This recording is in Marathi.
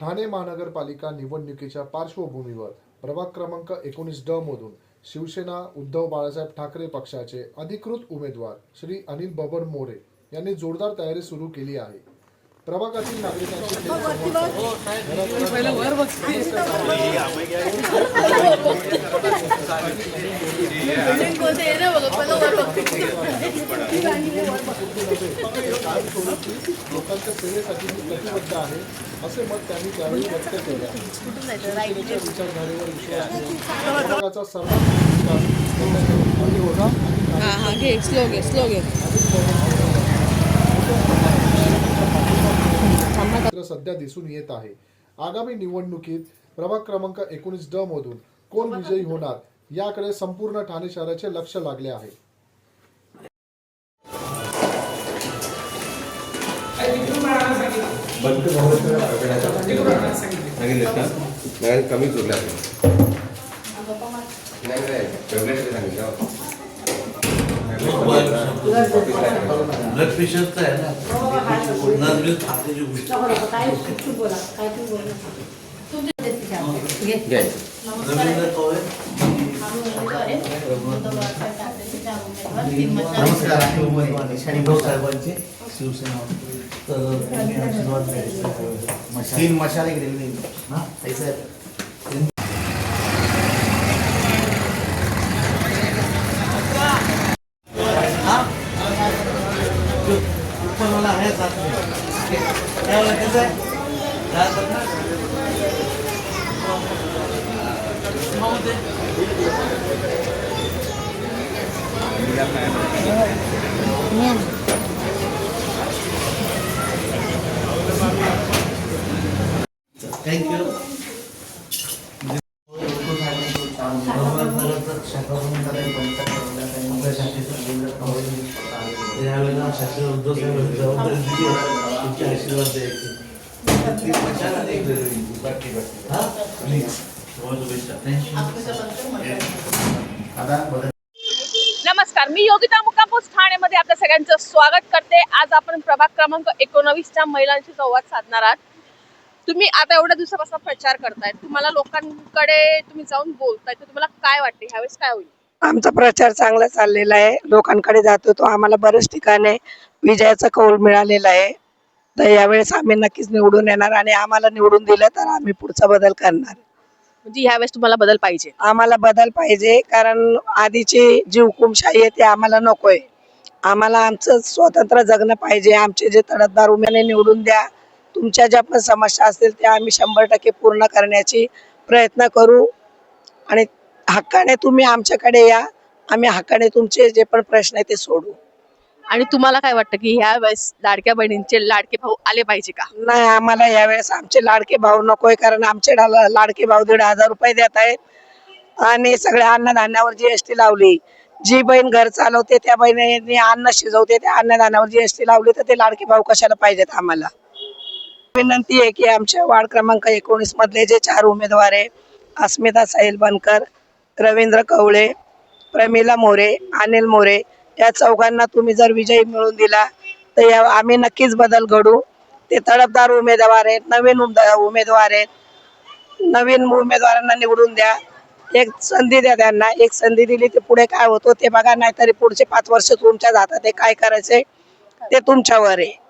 ठाणे महानगरपालिका निवडणुकीच्या पार्श्वभूमीवर प्रभाग क्रमांक 19D मधून शिवसेना उद्धव बाळासाहेब ठाकरे पक्षाचे अधिकृत उमेदवार श्री अनिल बबन मोरे यांनी जोरदार तयारी सुरू केली आहे। प्रभागातील नागरिकांची लोकांच्या सेवेसाठी कटिबद्ध आहे असे मत त्यांनी त्यावेळी व्यक्त केले। विचारधारेवर विश्वास प्रभागाचा सर्वात सध्या दिसून येत आहे। आगामी निवडणुकीत प्रभाग क्रमांक 19D मधून कोण विजयी होणार याकडे संपूर्ण ठाणे शहराचे लक्ष लागले आहे। कमी ब्लड प्रेशरचा आहे ना, साहेबांचे शिवसेना तीन मशाले गेलेले ना मला आहे थँक्यू। शासन उद्धव साहेबांनी जबाबदारी दिली आहे, तुमचे आशीर्वाद द्यायचे। नमस्कार, मी योगिता मुकापूस ठाणेमध्ये आपल्या सगळ्यांचं स्वागत करते। आज आपण प्रभाग क्रमांक 19च्या महिलांशी संवाद साधणार आहात। तुम्ही आता एवढ्या दिवसापासून प्रचार करताय, तुम्हाला लोकांकडे तुम्ही जाऊन बोलताय, तर तुम्हाला काय वाटते ह्यावेळेस काय होईल? आमचा प्रचार चांगला चाललेला आहे, लोकांकडे जातो तो आम्हाला बरेच ठिकाणी विजयाचा कौल मिळालेला आहे। तर यावेळेस आम्ही नक्कीच निवडून येणार आणि आम्हाला निवडून दिलं तर आम्ही पुढचा बदल करणार। म्हणजे ह्यावेळेस तुम्हाला बदल पाहिजे? आम्हाला बदल पाहिजे, कारण आधीची जी हुकुमशाही आहे ते आम्हाला नकोय। आम्हाला आमचं स्वतंत्र जगणं पाहिजे। आमचे जे तडफदार उमेदवार निवडून द्या, तुमच्या ज्या पण समस्या असतील त्या आम्ही 100% पूर्ण करण्याची प्रयत्न करू आणि हक्काने तुम्ही आमच्याकडे या, आम्ही हक्काने तुमचे जे पण प्रश्न आहे ते सोडू। आणि तुम्हाला काय वाटतं की ह्या वेळेस लाडक्या बहिणींचे लाडके भाऊ आले पाहिजे का? नाही, आम्हाला यावेळेस आमचे लाडके भाऊ नकोय, कारण आमचे लाडके भाऊ 1,500 रुपये देत आहेत आणि सगळ्या अन्नधान्यावर GST लावली। जी बहीण घर चालवते त्या बहिणीने अन्न शिजवते त्या अन्नधान्यावर GST लावली, तर ते लाडके भाऊ कशाला पाहिजेत आम्हाला? विनंती आहे की आमच्या वार्ड क्रमांक 19 मधले जे 4 उमेदवार आहे, अस्मिता साहिल बनकर, रवींद्र कवळे, प्रमिला मोरे, अनिल मोरे, या चौघांना तुम्ही जर विजयी मिळवून दिला तर आम्ही नक्कीच बदल घडू। ते तडफदार उमेदवार आहेत, नवीन उमेदवार आहेत, नवीन उमेदवारांना निवडून द्या, एक संधी द्या त्यांना। एक संधी दिली ते पुढे काय होतं ते बघा, नाहीतरी पुढचे 5 वर्ष तुमच्या हातात आहे, काय करायचंय ते तुमच्यावर आहे।